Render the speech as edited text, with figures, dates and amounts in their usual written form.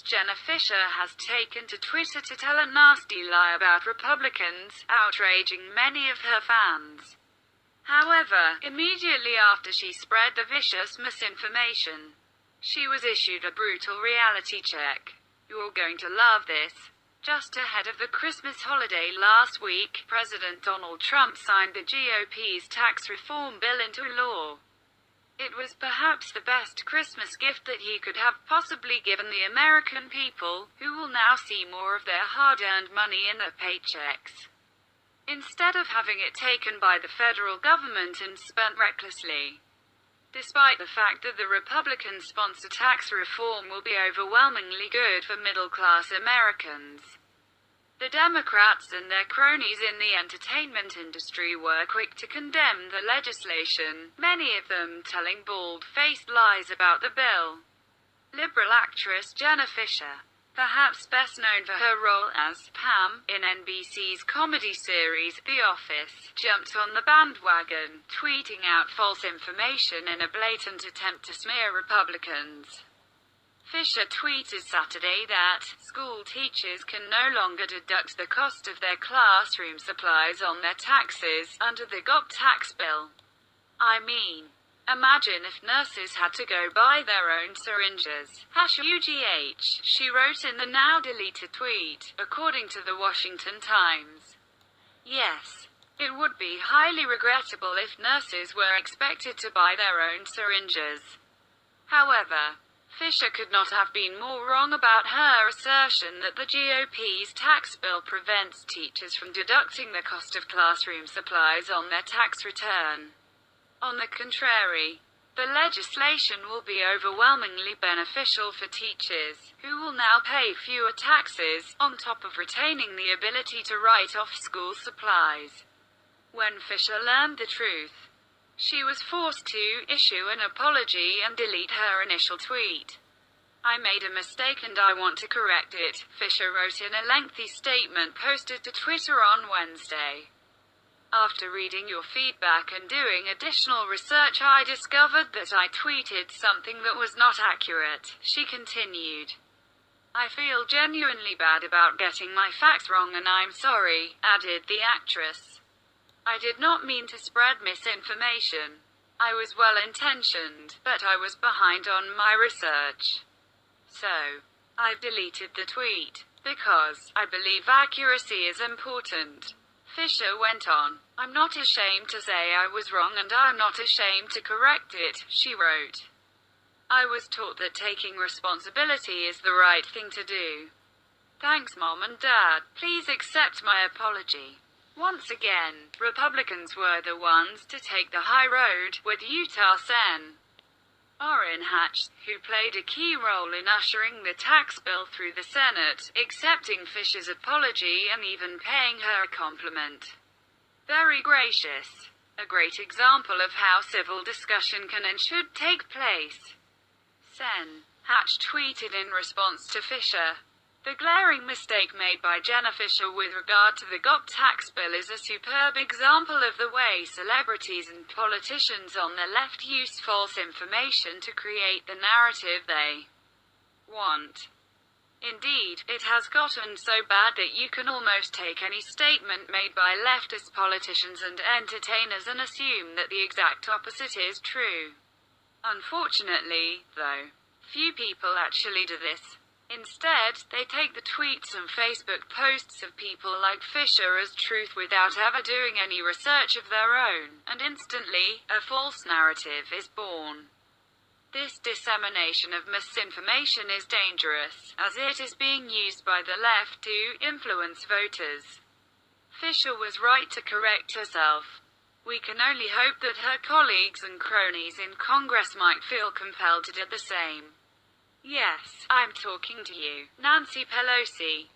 Jenna Fischer has taken to Twitter to tell a nasty lie about Republicans, outraging many of her fans. However, immediately after she spread the vicious misinformation, she was issued a brutal reality check. "You're going to love this." Just ahead of the Christmas holiday last week, President Donald Trump signed the GOP's tax reform bill into law. It was perhaps the best Christmas gift that he could have possibly given the American people, who will now see more of their hard-earned money in their paychecks, instead of having it taken by the federal government and spent recklessly. Despite the fact that the Republican-sponsored tax reform will be overwhelmingly good for middle-class Americans, the Democrats and their cronies in the entertainment industry were quick to condemn the legislation, many of them telling bald-faced lies about the bill. Liberal actress Jenna Fischer, perhaps best known for her role as Pam in NBC's comedy series The Office, jumped on the bandwagon, tweeting out false information in a blatant attempt to smear Republicans. Fischer tweeted Saturday that school teachers can no longer deduct the cost of their classroom supplies on their taxes under the GOP tax bill. "I mean, imagine if nurses had to go buy their own syringes. #UGH, she wrote in the now-deleted tweet, according to the Washington Times. Yes, it would be highly regrettable if nurses were expected to buy their own syringes. However, Fischer could not have been more wrong about her assertion that the GOP's tax bill prevents teachers from deducting the cost of classroom supplies on their tax return. On the contrary, the legislation will be overwhelmingly beneficial for teachers, who will now pay fewer taxes, on top of retaining the ability to write off school supplies." When Fischer learned the truth, she was forced to issue an apology and delete her initial tweet. "I made a mistake and I want to correct it," Fischer wrote in a lengthy statement posted to Twitter on Wednesday. "After reading your feedback and doing additional research, I discovered that I tweeted something that was not accurate," she continued. "I feel genuinely bad about getting my facts wrong and I'm sorry," added the actress. "I did not mean to spread misinformation. I was well-intentioned, but I was behind on my research. So, I've deleted the tweet, because I believe accuracy is important." Fischer went on, "I'm not ashamed to say I was wrong and I'm not ashamed to correct it," she wrote. "I was taught that taking responsibility is the right thing to do. Thanks, Mom and Dad. Please accept my apology." Once again, Republicans were the ones to take the high road, with Utah Sen. Orrin Hatch, who played a key role in ushering the tax bill through the Senate, accepting Fischer's apology and even paying her a compliment. "Very gracious. A great example of how civil discussion can and should take place." Sen. Hatch tweeted in response to Fischer, "The glaring mistake made by Jenna Fischer with regard to the GOP tax bill is a superb example of the way celebrities and politicians on the left use false information to create the narrative they want. Indeed, it has gotten so bad that you can almost take any statement made by leftist politicians and entertainers and assume that the exact opposite is true. Unfortunately, though, few people actually do this. Instead, they take the tweets and Facebook posts of people like Fischer as truth without ever doing any research of their own, and instantly, a false narrative is born. This dissemination of misinformation is dangerous, as it is being used by the left to influence voters." Fischer was right to correct herself. We can only hope that her colleagues and cronies in Congress might feel compelled to do the same. "Yes, I'm talking to you, Nancy Pelosi."